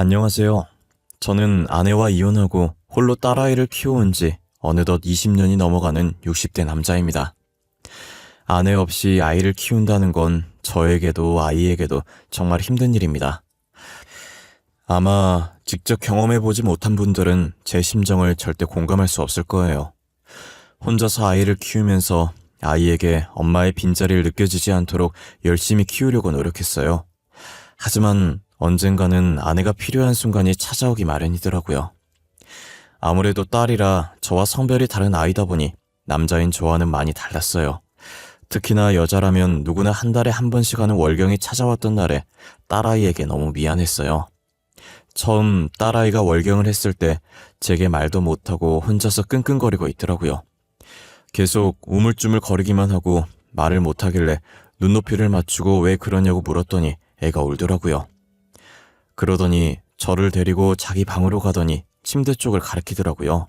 안녕하세요. 저는 아내와 이혼하고 홀로 딸아이를 키워온 지 어느덧 20년이 넘어가는 60대 남자입니다. 아내 없이 아이를 키운다는 건 저에게도 아이에게도 정말 힘든 일입니다. 아마 직접 경험해보지 못한 분들은 제 심정을 절대 공감할 수 없을 거예요. 혼자서 아이를 키우면서 아이에게 엄마의 빈자리를 느껴지지 않도록 열심히 키우려고 노력했어요. 하지만 언젠가는 아내가 필요한 순간이 찾아오기 마련이더라고요. 아무래도 딸이라 저와 성별이 다른 아이다 보니 남자인 저와는 많이 달랐어요. 특히나 여자라면 누구나 한 달에 한 번씩 하는 월경이 찾아왔던 날에 딸아이에게 너무 미안했어요. 처음 딸아이가 월경을 했을 때 제게 말도 못하고 혼자서 끙끙거리고 있더라고요. 계속 우물쭈물 거리기만 하고 말을 못하길래 눈높이를 맞추고 왜 그러냐고 물었더니 애가 울더라고요. 그러더니 저를 데리고 자기 방으로 가더니 침대 쪽을 가리키더라고요.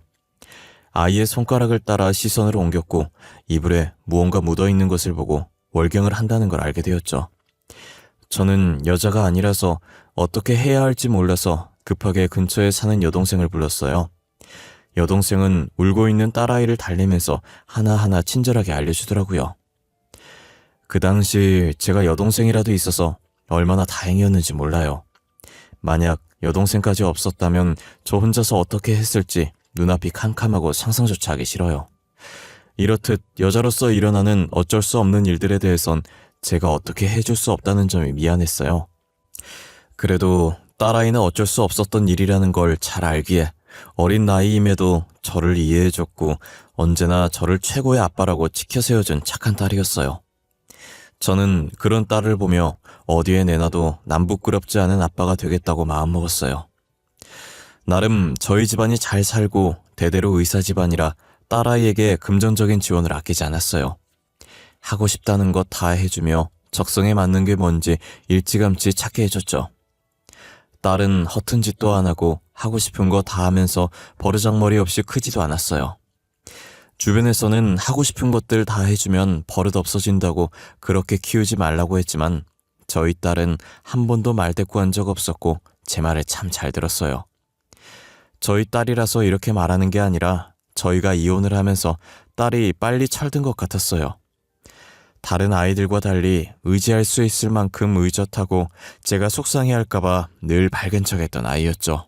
아이의 손가락을 따라 시선을 옮겼고 이불에 무언가 묻어있는 것을 보고 월경을 한다는 걸 알게 되었죠. 저는 여자가 아니라서 어떻게 해야 할지 몰라서 급하게 근처에 사는 여동생을 불렀어요. 여동생은 울고 있는 딸아이를 달래면서 하나하나 친절하게 알려주더라고요. 그 당시 제가 여동생이라도 있어서 얼마나 다행이었는지 몰라요. 만약 여동생까지 없었다면 저 혼자서 어떻게 했을지 눈앞이 캄캄하고 상상조차 하기 싫어요. 이렇듯 여자로서 일어나는 어쩔 수 없는 일들에 대해선 제가 어떻게 해줄 수 없다는 점이 미안했어요. 그래도 딸아이는 어쩔 수 없었던 일이라는 걸 잘 알기에 어린 나이임에도 저를 이해해줬고 언제나 저를 최고의 아빠라고 지켜세워준 착한 딸이었어요. 저는 그런 딸을 보며 어디에 내놔도 남부끄럽지 않은 아빠가 되겠다고 마음먹었어요. 나름 저희 집안이 잘 살고 대대로 의사 집안이라 딸아이에게 금전적인 지원을 아끼지 않았어요. 하고 싶다는 것 다 해주며 적성에 맞는 게 뭔지 일찌감치 찾게 해줬죠. 딸은 허튼 짓도 안 하고 하고 싶은 거 다 하면서 버르장머리 없이 크지도 않았어요. 주변에서는 하고 싶은 것들 다 해주면 버릇 없어진다고 그렇게 키우지 말라고 했지만 저희 딸은 한 번도 말대꾸한 적 없었고 제 말을 참 잘 들었어요. 저희 딸이라서 이렇게 말하는 게 아니라 저희가 이혼을 하면서 딸이 빨리 철든 것 같았어요. 다른 아이들과 달리 의지할 수 있을 만큼 의젓하고 제가 속상해할까봐 늘 밝은 척했던 아이였죠.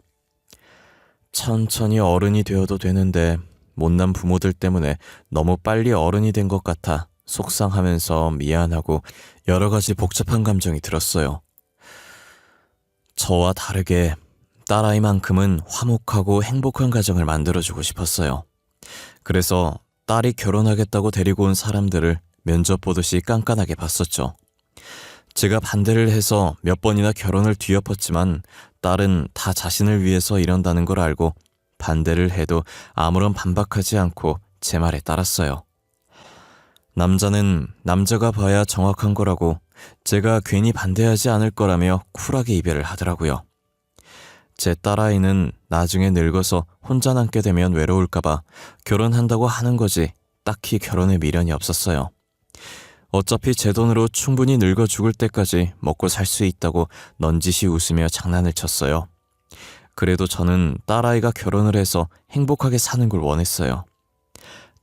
천천히 어른이 되어도 되는데 못난 부모들 때문에 너무 빨리 어른이 된 것 같아 속상하면서 미안하고 여러 가지 복잡한 감정이 들었어요. 저와 다르게 딸아이만큼은 화목하고 행복한 가정을 만들어주고 싶었어요. 그래서 딸이 결혼하겠다고 데리고 온 사람들을 면접 보듯이 깐깐하게 봤었죠. 제가 반대를 해서 몇 번이나 결혼을 뒤엎었지만 딸은 다 자신을 위해서 이런다는 걸 알고 반대를 해도 아무런 반박하지 않고 제 말에 따랐어요. 남자는 남자가 봐야 정확한 거라고 제가 괜히 반대하지 않을 거라며 쿨하게 이별을 하더라고요. 제 딸아이는 나중에 늙어서 혼자 남게 되면 외로울까봐 결혼한다고 하는 거지 딱히 결혼에 미련이 없었어요. 어차피 제 돈으로 충분히 늙어 죽을 때까지 먹고 살 수 있다고 넌지시 웃으며 장난을 쳤어요. 그래도 저는 딸아이가 결혼을 해서 행복하게 사는 걸 원했어요.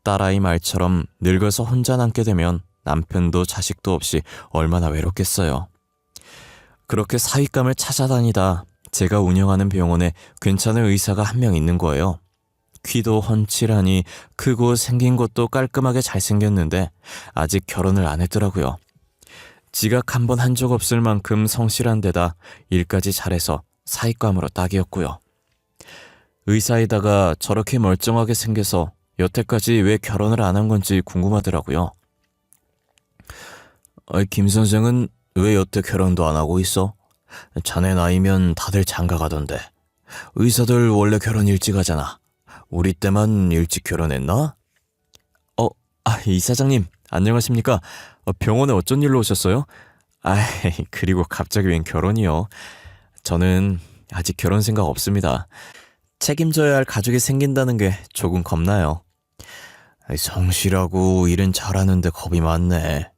딸아이 말처럼 늙어서 혼자 남게 되면 남편도 자식도 없이 얼마나 외롭겠어요. 그렇게 사윗감을 찾아다니다 제가 운영하는 병원에 괜찮은 의사가 한 명 있는 거예요. 키도 훤칠하니 크고 생긴 것도 깔끔하게 잘생겼는데 아직 결혼을 안 했더라고요. 지각 한 번 한 적 없을 만큼 성실한 데다 일까지 잘해서 사윗감으로 딱이었고요. 의사에다가 저렇게 멀쩡하게 생겨서 여태까지 왜 결혼을 안 한 건지 궁금하더라고요. 김 선생은 왜 여태 결혼도 안 하고 있어? 자네 나이면 다들 장가 가던데. 의사들 원래 결혼 일찍 하잖아. 우리 때만 일찍 결혼했나? 이사장님, 안녕하십니까? 병원에 어쩐 일로 오셨어요? 그리고 갑자기 웬 결혼이요? 저는 아직 결혼 생각 없습니다. 책임져야 할 가족이 생긴다는 게 조금 겁나요. 성실하고 일은 잘하는데 겁이 많네.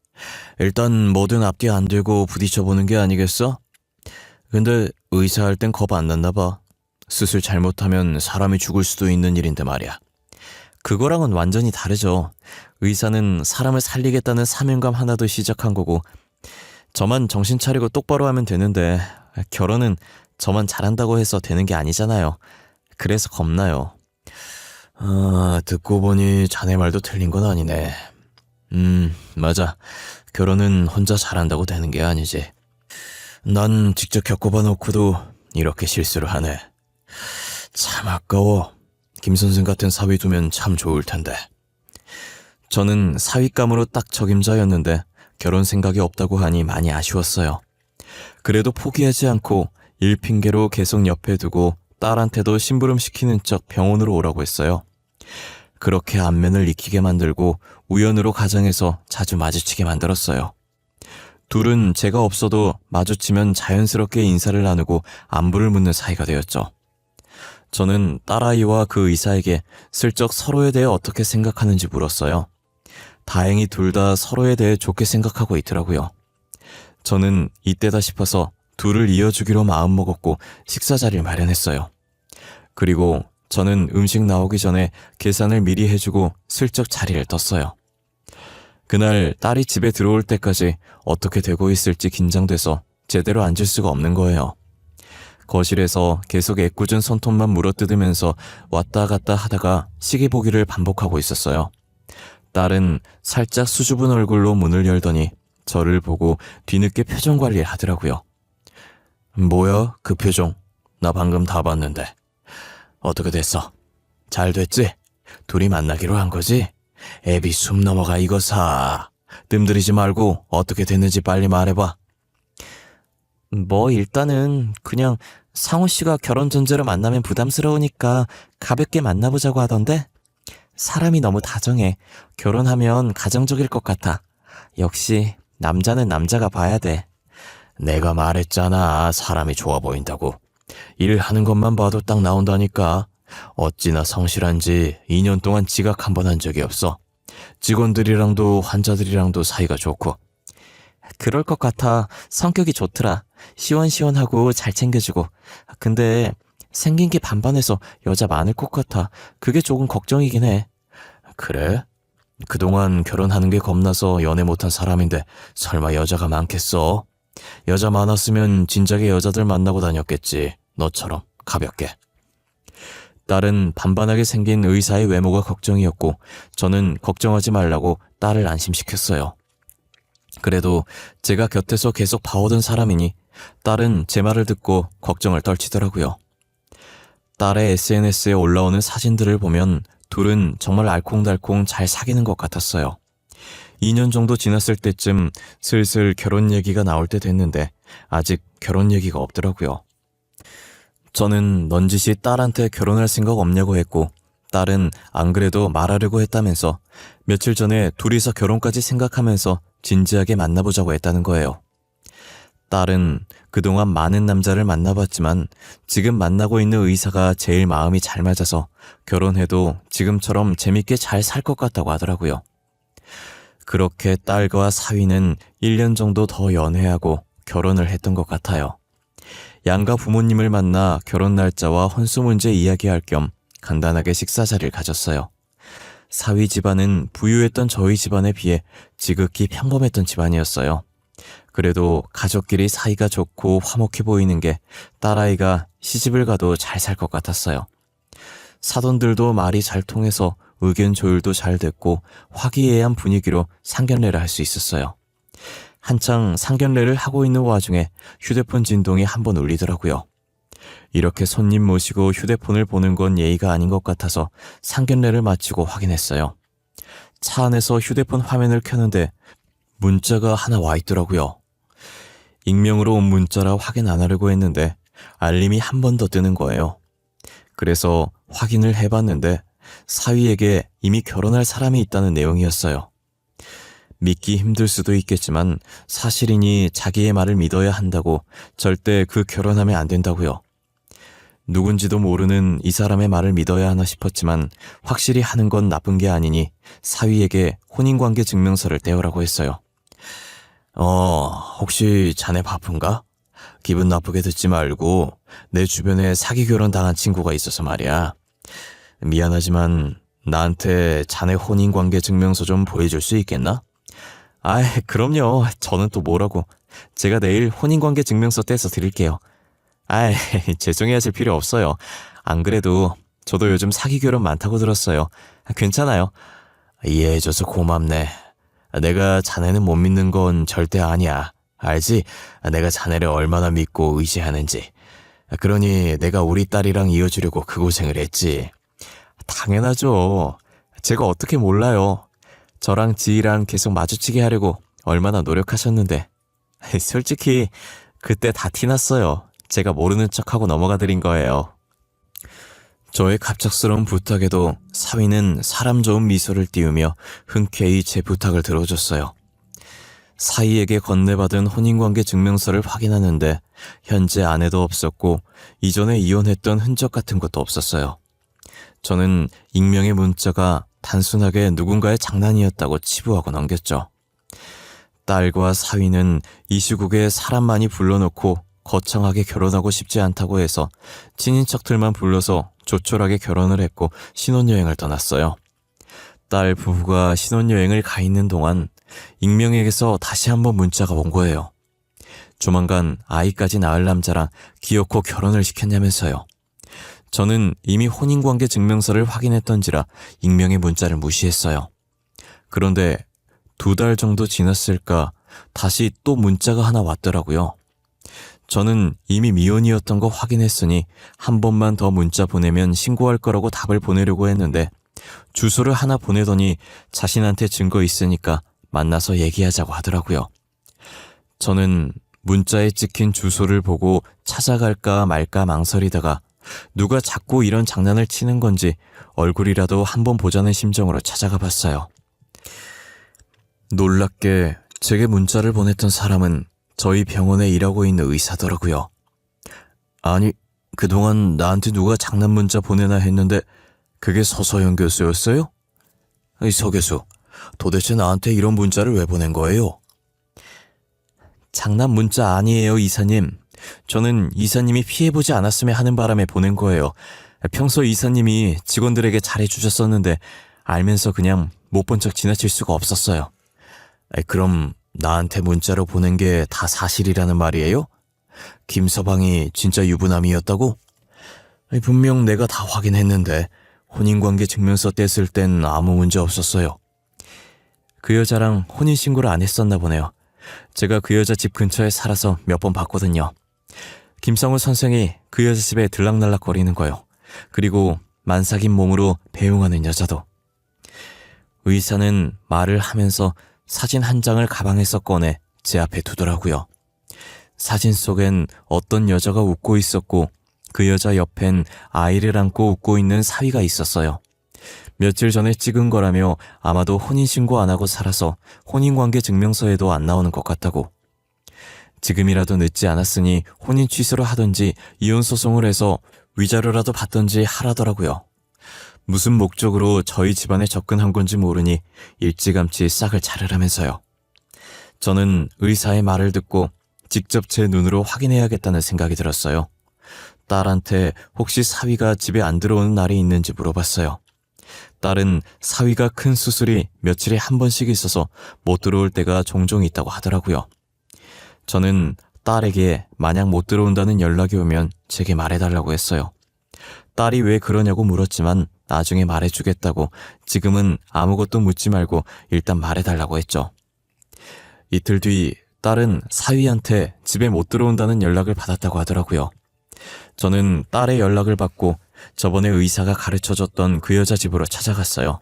일단 뭐든 앞뒤 안 되고 부딪혀보는 게 아니겠어? 근데 의사할 땐 겁 안 났나 봐. 수술 잘못하면 사람이 죽을 수도 있는 일인데 말이야. 그거랑은 완전히 다르죠. 의사는 사람을 살리겠다는 사명감 하나도 시작한 거고, 저만 정신 차리고 똑바로 하면 되는데, 결혼은 저만 잘한다고 해서 되는 게 아니잖아요. 그래서 겁나요. 듣고 보니 자네 말도 틀린 건 아니네. 맞아. 결혼은 혼자 잘한다고 되는 게 아니지. 난 직접 겪어봐 놓고도 이렇게 실수를 하네. 참 아까워. 김 선생 같은 사위 두면 참 좋을 텐데. 저는 사위감으로 딱 적임자였는데 결혼 생각이 없다고 하니 많이 아쉬웠어요. 그래도 포기하지 않고 일 핑계로 계속 옆에 두고 딸한테도 심부름 시키는 척 병원으로 오라고 했어요. 그렇게 안면을 익히게 만들고 우연으로 가정에서 자주 마주치게 만들었어요. 둘은 제가 없어도 마주치면 자연스럽게 인사를 나누고 안부를 묻는 사이가 되었죠. 저는 딸아이와 그 의사에게 슬쩍 서로에 대해 어떻게 생각하는지 물었어요. 다행히 둘 다 서로에 대해 좋게 생각하고 있더라고요. 저는 이때다 싶어서 둘을 이어주기로 마음먹었고 식사 자리를 마련했어요. 그리고 저는 음식 나오기 전에 계산을 미리 해주고 슬쩍 자리를 떴어요. 그날 딸이 집에 들어올 때까지 어떻게 되고 있을지 긴장돼서 제대로 앉을 수가 없는 거예요. 거실에서 계속 애꿎은 손톱만 물어뜯으면서 왔다 갔다 하다가 시계 보기를 반복하고 있었어요. 딸은 살짝 수줍은 얼굴로 문을 열더니 저를 보고 뒤늦게 표정 관리를 하더라고요. 뭐야, 그 표정? 나 방금 다 봤는데. 어떻게 됐어? 잘 됐지? 둘이 만나기로 한 거지? 애비 숨 넘어가 이거 사. 뜸들이지 말고 어떻게 됐는지 빨리 말해봐. 뭐 일단은 그냥 상우 씨가 결혼 전제로 만나면 부담스러우니까 가볍게 만나보자고 하던데 사람이 너무 다정해. 결혼하면 가정적일 것 같아. 역시 남자는 남자가 봐야 돼. 내가 말했잖아. 사람이 좋아 보인다고. 일하는 것만 봐도 딱 나온다니까. 어찌나 성실한지 2년 동안 지각 한 번 한 적이 없어. 직원들이랑도 환자들이랑도 사이가 좋고. 그럴 것 같아. 성격이 좋더라. 시원시원하고 잘 챙겨주고. 근데 생긴 게 반반해서 여자 많을 것 같아. 그게 조금 걱정이긴 해. 그래? 그동안 결혼하는 게 겁나서 연애 못한 사람인데 설마 여자가 많겠어? 여자 많았으면 진작에 여자들 만나고 다녔겠지. 너처럼 가볍게. 딸은 반반하게 생긴 의사의 외모가 걱정이었고 저는 걱정하지 말라고 딸을 안심시켰어요. 그래도 제가 곁에서 계속 봐오던 사람이니 딸은 제 말을 듣고 걱정을 떨치더라고요. 딸의 SNS에 올라오는 사진들을 보면 둘은 정말 알콩달콩 잘 사귀는 것 같았어요. 2년 정도 지났을 때쯤 슬슬 결혼 얘기가 나올 때 됐는데 아직 결혼 얘기가 없더라고요. 저는 넌지시 딸한테 결혼할 생각 없냐고 했고 딸은 안 그래도 말하려고 했다면서 며칠 전에 둘이서 결혼까지 생각하면서 진지하게 만나보자고 했다는 거예요. 딸은 그동안 많은 남자를 만나봤지만 지금 만나고 있는 의사가 제일 마음이 잘 맞아서 결혼해도 지금처럼 재밌게 잘 살 것 같다고 하더라고요. 그렇게 딸과 사위는 1년 정도 더 연애하고 결혼을 했던 것 같아요. 양가 부모님을 만나 결혼 날짜와 혼수 문제 이야기할 겸 간단하게 식사 자리를 가졌어요. 사위 집안은 부유했던 저희 집안에 비해 지극히 평범했던 집안이었어요. 그래도 가족끼리 사이가 좋고 화목해 보이는 게 딸아이가 시집을 가도 잘 살 것 같았어요. 사돈들도 말이 잘 통해서 의견 조율도 잘 됐고 화기애애한 분위기로 상견례를 할 수 있었어요. 한창 상견례를 하고 있는 와중에 휴대폰 진동이 한번 울리더라고요. 이렇게 손님 모시고 휴대폰을 보는 건 예의가 아닌 것 같아서 상견례를 마치고 확인했어요. 차 안에서 휴대폰 화면을 켜는데 문자가 하나 와 있더라고요. 익명으로 온 문자라 확인 안 하려고 했는데 알림이 한 번 더 뜨는 거예요. 그래서 확인을 해봤는데 사위에게 이미 결혼할 사람이 있다는 내용이었어요. 믿기 힘들 수도 있겠지만 사실이니 자기의 말을 믿어야 한다고 절대 그 결혼하면 안 된다고요. 누군지도 모르는 이 사람의 말을 믿어야 하나 싶었지만 확실히 하는 건 나쁜 게 아니니 사위에게 혼인관계 증명서를 떼오라고 했어요. 혹시 자네 바쁜가? 기분 나쁘게 듣지 말고 내 주변에 사기 결혼 당한 친구가 있어서 말이야. 미안하지만 나한테 자네 혼인관계 증명서 좀 보여줄 수 있겠나? 아이, 그럼요. 저는 또 뭐라고. 제가 내일 혼인관계 증명서 떼서 드릴게요. 아이, 죄송해하실 필요 없어요. 안 그래도 저도 요즘 사기 결혼 많다고 들었어요. 괜찮아요. 이해해줘서 고맙네. 내가 자네는 못 믿는 건 절대 아니야. 알지? 내가 자네를 얼마나 믿고 의지하는지. 그러니 내가 우리 딸이랑 이어주려고 그 고생을 했지. 당연하죠. 제가 어떻게 몰라요. 저랑 지희랑 계속 마주치게 하려고 얼마나 노력하셨는데. 솔직히 그때 다 티났어요. 제가 모르는 척하고 넘어가 드린 거예요. 저의 갑작스러운 부탁에도 사위는 사람 좋은 미소를 띄우며 흔쾌히 제 부탁을 들어줬어요. 사위에게 건네받은 혼인관계 증명서를 확인하는데 현재 아내도 없었고 이전에 이혼했던 흔적 같은 것도 없었어요. 저는 익명의 문자가 단순하게 누군가의 장난이었다고 치부하고 넘겼죠. 딸과 사위는 이 시국에 사람 많이 불러놓고 거창하게 결혼하고 싶지 않다고 해서 친인척들만 불러서 조촐하게 결혼을 했고 신혼여행을 떠났어요. 딸 부부가 신혼여행을 가 있는 동안 익명에게서 다시 한번 문자가 온 거예요. 조만간 아이까지 낳을 남자랑 기어코 결혼을 시켰냐면서요. 저는 이미 혼인관계 증명서를 확인했던지라 익명의 문자를 무시했어요. 그런데 2달 정도 지났을까 다시 또 문자가 하나 왔더라고요. 저는 이미 미혼이었던 거 확인했으니 한 번만 더 문자 보내면 신고할 거라고 답을 보내려고 했는데 주소를 하나 보내더니 자신한테 증거 있으니까 만나서 얘기하자고 하더라고요. 저는 문자에 찍힌 주소를 보고 찾아갈까 말까 망설이다가 누가 자꾸 이런 장난을 치는 건지 얼굴이라도 한번 보자는 심정으로 찾아가 봤어요. 놀랍게 제게 문자를 보냈던 사람은 저희 병원에 일하고 있는 의사더라고요. 아니, 그동안 나한테 누가 장난 문자 보내나 했는데 그게 서서연 교수였어요? 서 교수, 도대체 나한테 이런 문자를 왜 보낸 거예요? 장난 문자 아니에요, 이사님. 저는 이사님이 피해보지 않았으면 하는 바람에 보낸 거예요. 평소 이사님이 직원들에게 잘해주셨었는데 알면서 그냥 못 본 척 지나칠 수가 없었어요. 그럼 나한테 문자로 보낸 게 다 사실이라는 말이에요? 김서방이 진짜 유부남이었다고? 분명 내가 다 확인했는데 혼인관계 증명서 뗐을 땐 아무 문제 없었어요. 그 여자랑 혼인신고를 안 했었나 보네요. 제가 그 여자 집 근처에 살아서 몇 번 봤거든요. 김성우 선생이 그 여자 집에 들락날락 거리는 거요. 그리고 만삭인 몸으로 배웅하는 여자도. 의사는 말을 하면서 사진 한 장을 가방에서 꺼내 제 앞에 두더라고요. 사진 속엔 어떤 여자가 웃고 있었고 그 여자 옆엔 아이를 안고 웃고 있는 사위가 있었어요. 며칠 전에 찍은 거라며 아마도 혼인신고 안 하고 살아서 혼인관계 증명서에도 안 나오는 것 같다고. 지금이라도 늦지 않았으니 혼인 취소를 하든지 이혼 소송을 해서 위자료라도 받든지 하라더라고요. 무슨 목적으로 저희 집안에 접근한 건지 모르니 일찌감치 싹을 자르라면서요. 저는 의사의 말을 듣고 직접 제 눈으로 확인해야겠다는 생각이 들었어요. 딸한테 혹시 사위가 집에 안 들어오는 날이 있는지 물어봤어요. 딸은 사위가 큰 수술이 며칠에 한 번씩 있어서 못 들어올 때가 종종 있다고 하더라고요. 저는 딸에게 만약 못 들어온다는 연락이 오면 제게 말해달라고 했어요. 딸이 왜 그러냐고 물었지만 나중에 말해주겠다고 지금은 아무것도 묻지 말고 일단 말해달라고 했죠. 이틀 뒤 딸은 사위한테 집에 못 들어온다는 연락을 받았다고 하더라고요. 저는 딸의 연락을 받고 저번에 의사가 가르쳐줬던 그 여자 집으로 찾아갔어요.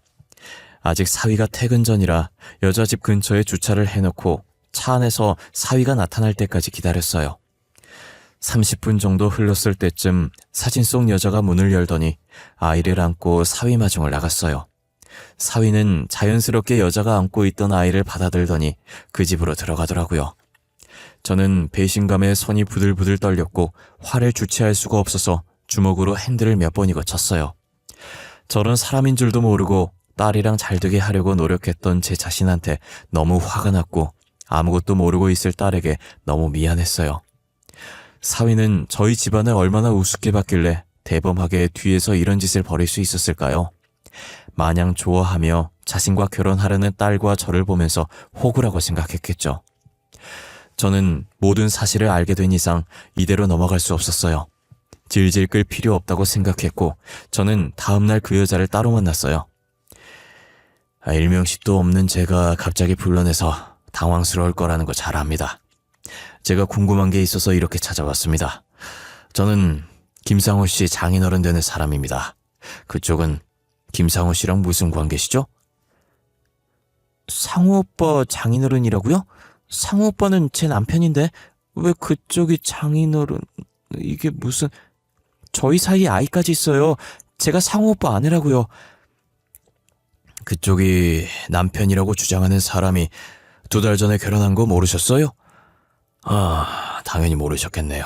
아직 사위가 퇴근 전이라 여자 집 근처에 주차를 해놓고 차 안에서 사위가 나타날 때까지 기다렸어요. 30분 정도 흘렀을 때쯤 사진 속 여자가 문을 열더니 아이를 안고 사위 마중을 나갔어요. 사위는 자연스럽게 여자가 안고 있던 아이를 받아들더니 그 집으로 들어가더라고요. 저는 배신감에 손이 부들부들 떨렸고 화를 주체할 수가 없어서 주먹으로 핸들을 몇 번이고 쳤어요. 저런 사람인 줄도 모르고 딸이랑 잘 되게 하려고 노력했던 제 자신한테 너무 화가 났고 아무것도 모르고 있을 딸에게 너무 미안했어요. 사위는 저희 집안을 얼마나 우습게 봤길래 대범하게 뒤에서 이런 짓을 벌일 수 있었을까요? 마냥 좋아하며 자신과 결혼하려는 딸과 저를 보면서 호구라고 생각했겠죠. 저는 모든 사실을 알게 된 이상 이대로 넘어갈 수 없었어요. 질질 끌 필요 없다고 생각했고 저는 다음날 그 여자를 따로 만났어요. 일명식도 없는 제가 갑자기 불러내서 당황스러울 거라는 거 잘 압니다. 제가 궁금한 게 있어서 이렇게 찾아왔습니다. 저는 김상호 씨 장인어른 되는 사람입니다. 그쪽은 김상호 씨랑 무슨 관계시죠? 상호 오빠 장인어른이라고요? 상호 오빠는 제 남편인데 왜 그쪽이 장인어른... 이게 무슨... 저희 사이에 아이까지 있어요. 제가 상호 오빠 아내라고요. 그쪽이 남편이라고 주장하는 사람이 2달 전에 결혼한 거 모르셨어요? 당연히 모르셨겠네요.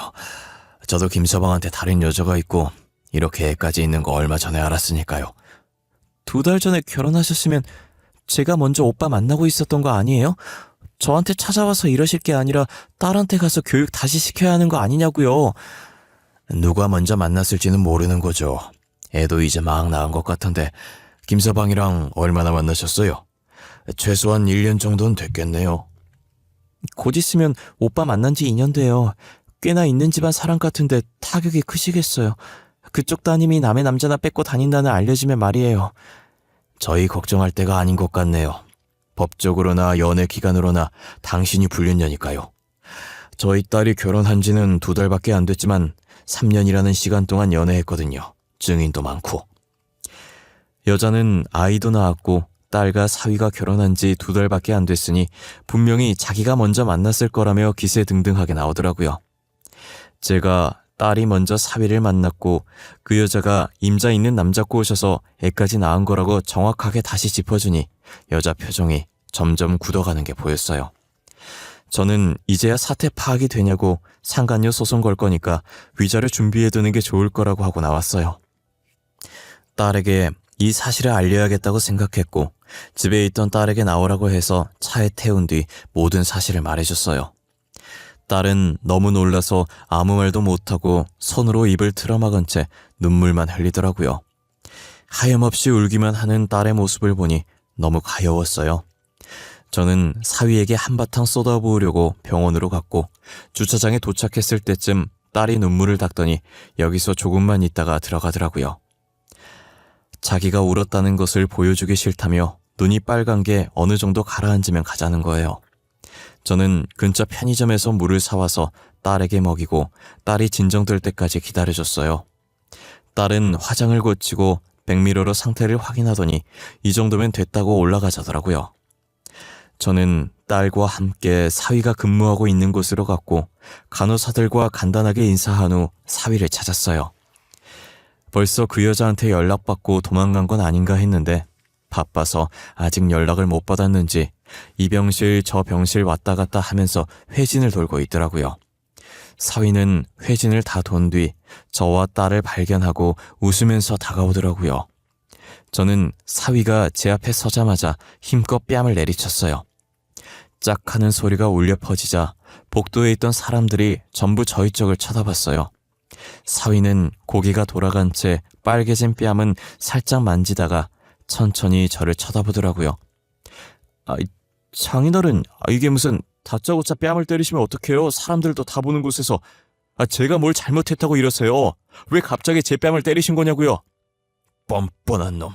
저도 김서방한테 다른 여자가 있고 이렇게 애까지 있는 거 얼마 전에 알았으니까요. 2달 전에 결혼하셨으면 제가 먼저 오빠 만나고 있었던 거 아니에요? 저한테 찾아와서 이러실 게 아니라 딸한테 가서 교육 다시 시켜야 하는 거 아니냐고요. 누가 먼저 만났을지는 모르는 거죠. 애도 이제 막 낳은 것 같은데 김서방이랑 얼마나 만나셨어요? 최소한 1년 정도는 됐겠네요. 곧 있으면 오빠 만난 지 2년 돼요. 꽤나 있는 집안 사람 같은데 타격이 크시겠어요. 그쪽 따님이 남의 남자나 뺏고 다닌다는 알려지면 말이에요. 저희 걱정할 때가 아닌 것 같네요. 법적으로나 연애 기간으로나 당신이 불륜녀니까요. 저희 딸이 결혼한 지는 2달밖에 안 됐지만 3년이라는 시간 동안 연애했거든요. 증인도 많고. 여자는 아이도 낳았고 딸과 사위가 결혼한 지 2달밖에 안 됐으니 분명히 자기가 먼저 만났을 거라며 기세등등하게 나오더라고요. 제가 딸이 먼저 사위를 만났고 그 여자가 임자 있는 남자 꼬셔서 애까지 낳은 거라고 정확하게 다시 짚어주니 여자 표정이 점점 굳어가는 게 보였어요. 저는 이제야 사태 파악이 되냐고 상간녀 소송 걸 거니까 위자료 준비해두는 게 좋을 거라고 하고 나왔어요. 딸에게 이 사실을 알려야겠다고 생각했고 집에 있던 딸에게 나오라고 해서 차에 태운 뒤 모든 사실을 말해줬어요. 딸은 너무 놀라서 아무 말도 못하고 손으로 입을 틀어막은 채 눈물만 흘리더라고요. 하염없이 울기만 하는 딸의 모습을 보니 너무 가여웠어요. 저는 사위에게 한바탕 쏟아부으려고 병원으로 갔고 주차장에 도착했을 때쯤 딸이 눈물을 닦더니 여기서 조금만 있다가 들어가더라고요. 자기가 울었다는 것을 보여주기 싫다며 눈이 빨간 게 어느 정도 가라앉으면 가자는 거예요. 저는 근처 편의점에서 물을 사와서 딸에게 먹이고 딸이 진정될 때까지 기다려줬어요. 딸은 화장을 고치고 백미러로 상태를 확인하더니 이 정도면 됐다고 올라가자더라고요. 저는 딸과 함께 사위가 근무하고 있는 곳으로 갔고 간호사들과 간단하게 인사한 후 사위를 찾았어요. 벌써 그 여자한테 연락받고 도망간 건 아닌가 했는데 바빠서 아직 연락을 못 받았는지 이 병실 저 병실 왔다 갔다 하면서 회진을 돌고 있더라고요. 사위는 회진을 다 돈 뒤 저와 딸을 발견하고 웃으면서 다가오더라고요. 저는 사위가 제 앞에 서자마자 힘껏 뺨을 내리쳤어요. 짝 하는 소리가 울려 퍼지자 복도에 있던 사람들이 전부 저희 쪽을 쳐다봤어요. 사위는 고개가 돌아간 채 빨개진 뺨은 살짝 만지다가 천천히 저를 쳐다보더라고요. 장인어른, 이게 무슨 다짜고짜 뺨을 때리시면 어떡해요? 사람들도 다 보는 곳에서. 제가 뭘 잘못했다고 이러세요? 왜 갑자기 제 뺨을 때리신 거냐고요? 뻔뻔한 놈.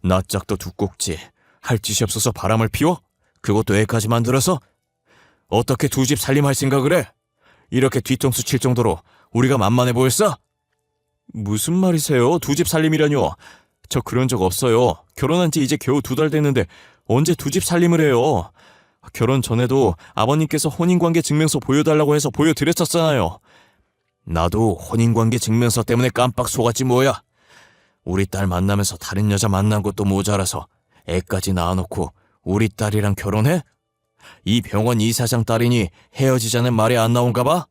나 짝도 두꼭지. 할 짓이 없어서 바람을 피워? 그것도 애까지 만들어서? 어떻게 두 집 살림할 생각을 해? 이렇게 뒤통수 칠 정도로 우리가 만만해 보였어? 무슨 말이세요? 두 집 살림이라뇨? 저 그런 적 없어요. 결혼한 지 이제 겨우 2달 됐는데 언제 두 집 살림을 해요? 결혼 전에도 아버님께서 혼인관계 증명서 보여달라고 해서 보여드렸었잖아요. 나도 혼인관계 증명서 때문에 깜빡 속았지 뭐야. 우리 딸 만나면서 다른 여자 만난 것도 모자라서 애까지 낳아놓고 우리 딸이랑 결혼해? 이 병원 이사장 딸이니 헤어지자는 말이 안 나온가 봐?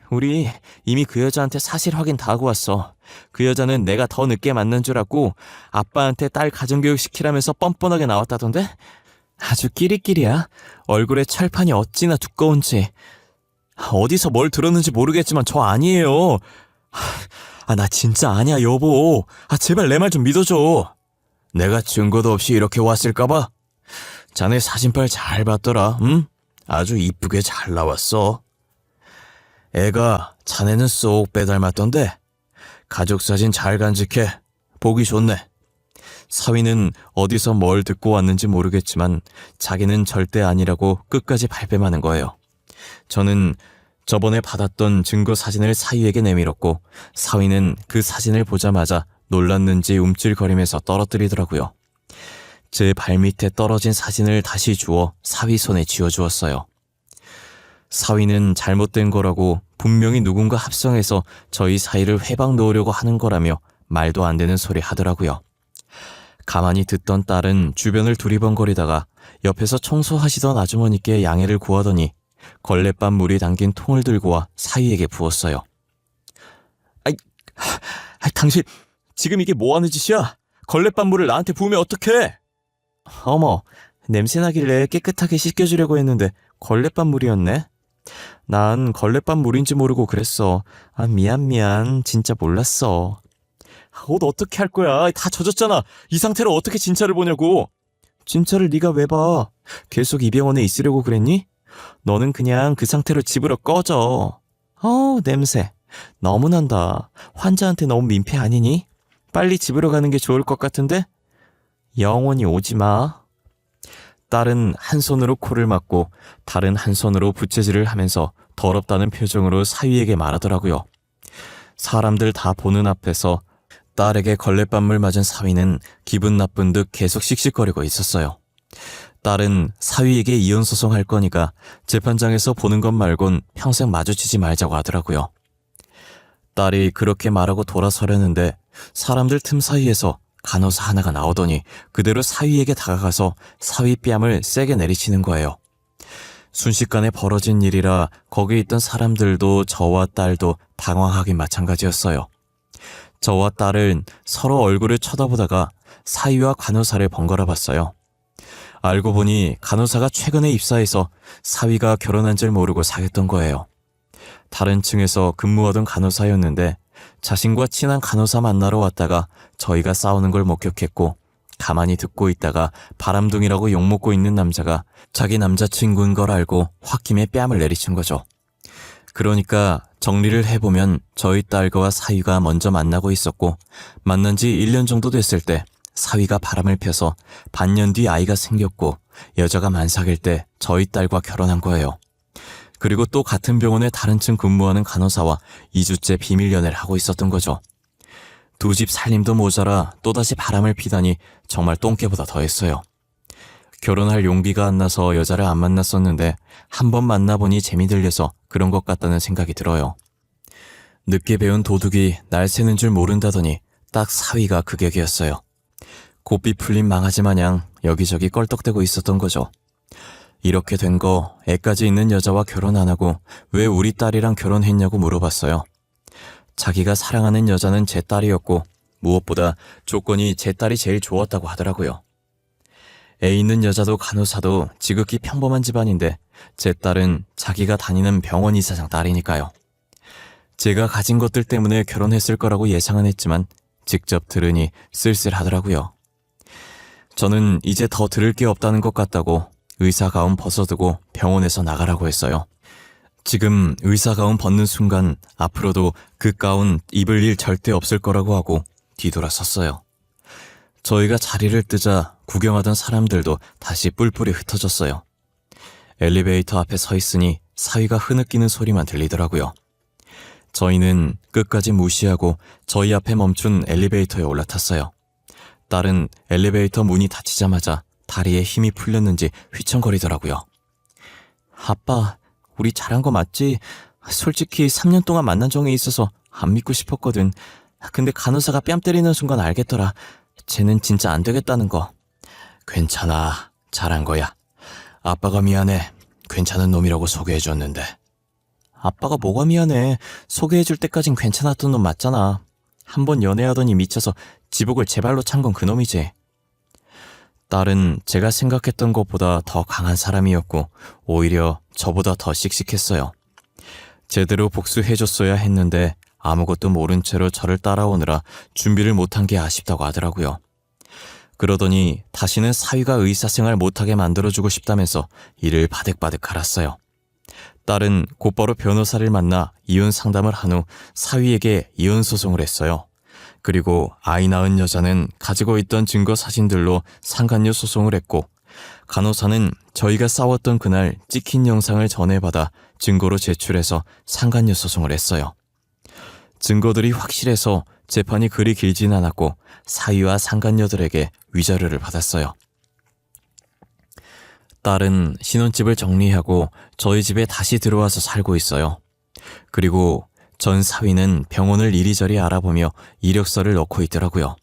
우리 이미 그 여자한테 사실 확인 다 하고 왔어. 그 여자는 내가 더 늦게 만난 줄 알고 아빠한테 딸 가정교육 시키라면서 뻔뻔하게 나왔다던데? 아주 끼리끼리야. 얼굴에 철판이 어찌나 두꺼운지. 어디서 뭘 들었는지 모르겠지만 저 아니에요. 나 진짜 아니야, 여보. 제발 내 말 좀 믿어줘. 내가 증거도 없이 이렇게 왔을까봐? 자네 사진빨 잘 봤더라, 응? 아주 이쁘게 잘 나왔어. 애가 자네는 쏙 빼닮았던데 가족 사진 잘 간직해. 보기 좋네. 사위는 어디서 뭘 듣고 왔는지 모르겠지만 자기는 절대 아니라고 끝까지 발뺌하는 거예요. 저는 저번에 받았던 증거 사진을 사위에게 내밀었고 사위는 그 사진을 보자마자 놀랐는지 움찔거리면서 떨어뜨리더라고요. 제 발밑에 떨어진 사진을 다시 주워 사위 손에 쥐어주었어요. 사위는 잘못된 거라고 분명히 누군가 합성해서 저희 사이를 회방 놓으려고 하는 거라며 말도 안 되는 소리 하더라고요. 가만히 듣던 딸은 주변을 두리번거리다가 옆에서 청소하시던 아주머니께 양해를 구하더니 걸레밥 물이 담긴 통을 들고 와 사위에게 부었어요. 당신 지금 이게 뭐 하는 짓이야? 걸레밥 물을 나한테 부으면 어떡해? 어머, 냄새나길래 깨끗하게 씻겨주려고 했는데 걸레밥 물이었네? 난 걸레밥 물인지 모르고 그랬어. 미안. 진짜 몰랐어. 옷 어떻게 할 거야? 다 젖었잖아. 이 상태로 어떻게 진짜를 보냐고. 진짜를 네가 왜 봐? 계속 이 병원에 있으려고 그랬니? 너는 그냥 그 상태로 집으로 꺼져. 냄새. 너무 난다. 환자한테 너무 민폐 아니니? 빨리 집으로 가는 게 좋을 것 같은데? 영원히 오지 마. 딸은 한 손으로 코를 막고 다른 한 손으로 부채질을 하면서 더럽다는 표정으로 사위에게 말하더라고요. 사람들 다 보는 앞에서 딸에게 걸레밥물 맞은 사위는 기분 나쁜 듯 계속 씩씩거리고 있었어요. 딸은 사위에게 이혼소송할 거니까 재판장에서 보는 것 말곤 평생 마주치지 말자고 하더라고요. 딸이 그렇게 말하고 돌아서려는데 사람들 틈 사이에서 간호사 하나가 나오더니 그대로 사위에게 다가가서 사위 뺨을 세게 내리치는 거예요. 순식간에 벌어진 일이라 거기 있던 사람들도 저와 딸도 당황하긴 마찬가지였어요. 저와 딸은 서로 얼굴을 쳐다보다가 사위와 간호사를 번갈아 봤어요. 알고 보니 간호사가 최근에 입사해서 사위가 결혼한 줄 모르고 사귀었던 거예요. 다른 층에서 근무하던 간호사였는데 자신과 친한 간호사 만나러 왔다가 저희가 싸우는 걸 목격했고 가만히 듣고 있다가 바람둥이라고 욕먹고 있는 남자가 자기 남자친구인 걸 알고 홧김에 뺨을 내리친 거죠. 그러니까 정리를 해보면 저희 딸과 사위가 먼저 만나고 있었고 만난 지 1년 정도 됐을 때 사위가 바람을 펴서 반년 뒤 아이가 생겼고 여자가 만삭일 때 저희 딸과 결혼한 거예요. 그리고 또 같은 병원에 다른 층 근무하는 간호사와 2주째 비밀 연애를 하고 있었던 거죠. 두 집 살림도 모자라 또다시 바람을 피다니 정말 똥개보다 더했어요. 결혼할 용기가 안 나서 여자를 안 만났었는데 한 번 만나보니 재미 들려서 그런 것 같다는 생각이 들어요. 늦게 배운 도둑이 날 새는 줄 모른다더니 딱 사위가 그 격이었어요. 고삐 풀린 망아지 마냥 여기저기 껄떡대고 있었던 거죠. 이렇게 된 거 애까지 있는 여자와 결혼 안 하고 왜 우리 딸이랑 결혼했냐고 물어봤어요. 자기가 사랑하는 여자는 제 딸이었고 무엇보다 조건이 제 딸이 제일 좋았다고 하더라고요. 애 있는 여자도 간호사도 지극히 평범한 집안인데 제 딸은 자기가 다니는 병원 이사장 딸이니까요. 제가 가진 것들 때문에 결혼했을 거라고 예상은 했지만 직접 들으니 쓸쓸하더라고요. 저는 이제 더 들을 게 없다는 것 같다고 의사 가운 벗어두고 병원에서 나가라고 했어요. 지금 의사 가운 벗는 순간 앞으로도 그 가운 입을 일 절대 없을 거라고 하고 뒤돌아섰어요. 저희가 자리를 뜨자 구경하던 사람들도 다시 뿔뿔이 흩어졌어요. 엘리베이터 앞에 서 있으니 사위가 흐느끼는 소리만 들리더라고요. 저희는 끝까지 무시하고 저희 앞에 멈춘 엘리베이터에 올라탔어요. 딸은 엘리베이터 문이 닫히자마자 다리에 힘이 풀렸는지 휘청거리더라고요. 아빠, 우리 잘한 거 맞지? 솔직히 3년 동안 만난 정이 있어서 안 믿고 싶었거든. 근데 간호사가 뺨 때리는 순간 알겠더라. 쟤는 진짜 안 되겠다는 거. 괜찮아. 잘한 거야. 아빠가 미안해. 괜찮은 놈이라고 소개해줬는데. 아빠가 뭐가 미안해. 소개해줄 때까진 괜찮았던 놈 맞잖아. 한 번 연애하더니 미쳐서 지복을 제 발로 찬 건 그놈이지. 딸은 제가 생각했던 것보다 더 강한 사람이었고 오히려 저보다 더 씩씩했어요. 제대로 복수해줬어야 했는데 아무것도 모른 채로 저를 따라오느라 준비를 못한 게 아쉽다고 하더라고요. 그러더니 다시는 사위가 의사생활 못하게 만들어주고 싶다면서 이를 바득바득 갈았어요. 딸은 곧바로 변호사를 만나 이혼 상담을 한 후 사위에게 이혼 소송을 했어요. 그리고 아이 낳은 여자는 가지고 있던 증거 사진들로 상간녀 소송을 했고, 간호사는 저희가 싸웠던 그날 찍힌 영상을 전해받아 증거로 제출해서 상간녀 소송을 했어요. 증거들이 확실해서 재판이 그리 길진 않았고 사위와 상간녀들에게 위자료를 받았어요. 딸은 신혼집을 정리하고 저희 집에 다시 들어와서 살고 있어요. 그리고 전 사위는 병원을 이리저리 알아보며 이력서를 넣고 있더라고요.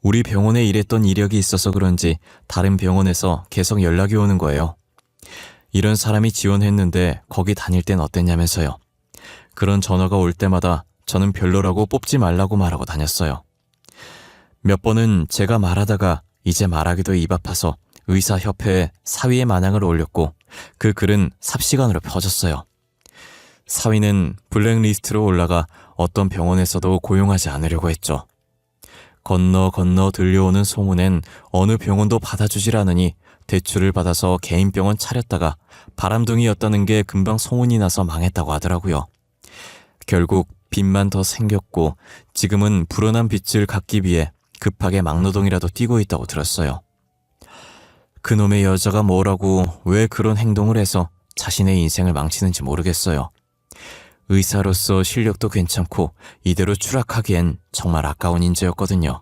우리 병원에 일했던 이력이 있어서 그런지 다른 병원에서 계속 연락이 오는 거예요. 이런 사람이 지원했는데 거기 다닐 땐 어땠냐면서요. 그런 전화가 올 때마다 저는 별로라고 뽑지 말라고 말하고 다녔어요. 몇 번은 제가 말하다가 이제 말하기도 입 아파서 의사협회에 사위의 만행을 올렸고 그 글은 삽시간으로 퍼졌어요. 사위는 블랙리스트로 올라가 어떤 병원에서도 고용하지 않으려고 했죠. 건너 들려오는 소문엔 어느 병원도 받아주질 않으니 대출을 받아서 개인 병원 차렸다가 바람둥이였다는 게 금방 소문이 나서 망했다고 하더라고요. 결국 빚만 더 생겼고 지금은 불어난 빚을 갚기 위해 급하게 막노동이라도 뛰고 있다고 들었어요. 그놈의 여자가 뭐라고 왜 그런 행동을 해서 자신의 인생을 망치는지 모르겠어요. 의사로서 실력도 괜찮고 이대로 추락하기엔 정말 아까운 인재였거든요.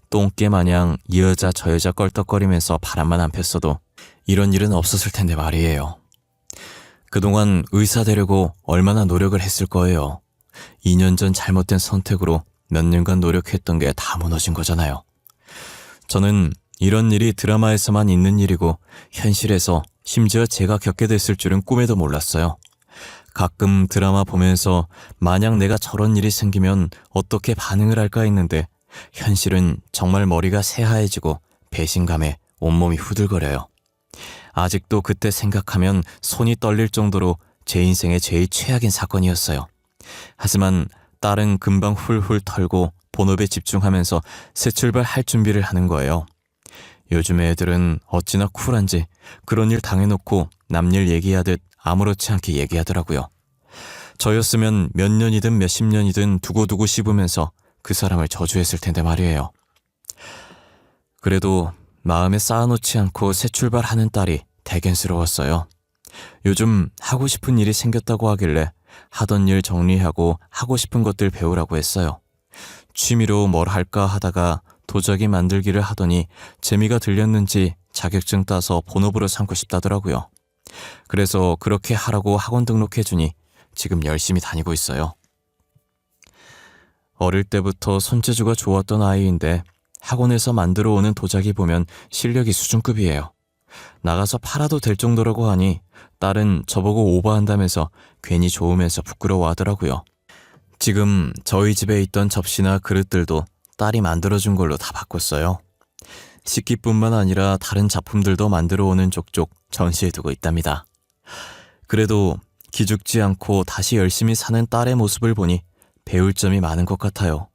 똥개 마냥 이 여자 저 여자 껄떡거리면서 바람만 안 폈어도 이런 일은 없었을 텐데 말이에요. 그동안 의사 되려고 얼마나 노력을 했을 거예요. 2년 전 잘못된 선택으로 몇 년간 노력했던 게 다 무너진 거잖아요. 저는 이런 일이 드라마에서만 있는 일이고 현실에서 심지어 제가 겪게 됐을 줄은 꿈에도 몰랐어요. 가끔 드라마 보면서 만약 내가 저런 일이 생기면 어떻게 반응을 할까 했는데 현실은 정말 머리가 새하얘지고 배신감에 온몸이 후들거려요. 아직도 그때 생각하면 손이 떨릴 정도로 제 인생의 제일 최악인 사건이었어요. 하지만 딸은 금방 훌훌 털고 본업에 집중하면서 새 출발할 준비를 하는 거예요. 요즘 애들은 어찌나 쿨한지 그런 일 당해놓고 남일 얘기하듯 아무렇지 않게 얘기하더라고요. 저였으면 몇 년이든 몇십 년이든 두고두고 씹으면서 그 사람을 저주했을 텐데 말이에요. 그래도 마음에 쌓아놓지 않고 새 출발하는 딸이 대견스러웠어요. 요즘 하고 싶은 일이 생겼다고 하길래 하던 일 정리하고 하고 싶은 것들 배우라고 했어요. 취미로 뭘 할까 하다가 도자기 만들기를 하더니 재미가 들렸는지 자격증 따서 본업으로 삼고 싶다더라고요. 그래서 그렇게 하라고 학원 등록해주니 지금 열심히 다니고 있어요. 어릴 때부터 손재주가 좋았던 아이인데 학원에서 만들어 오는 도자기 보면 실력이 수준급이에요. 나가서 팔아도 될 정도라고 하니 딸은 저보고 오버한다면서 괜히 좋으면서 부끄러워하더라고요. 지금 저희 집에 있던 접시나 그릇들도 딸이 만들어준 걸로 다 바꿨어요. 식기뿐만 아니라 다른 작품들도 만들어 오는 족족 전시해두고 있답니다. 그래도 기죽지 않고 다시 열심히 사는 딸의 모습을 보니 배울 점이 많은 것 같아요.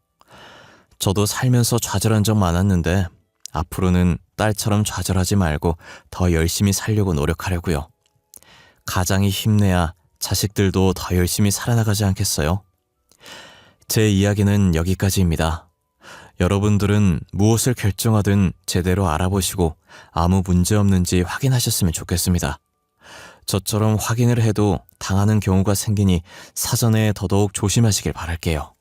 저도 살면서 좌절한 적 많았는데 앞으로는 딸처럼 좌절하지 말고 더 열심히 살려고 노력하려고요. 가장이 힘내야 자식들도 더 열심히 살아나가지 않겠어요? 제 이야기는 여기까지입니다. 여러분들은 무엇을 결정하든 제대로 알아보시고 아무 문제 없는지 확인하셨으면 좋겠습니다. 저처럼 확인을 해도 당하는 경우가 생기니 사전에 더더욱 조심하시길 바랄게요.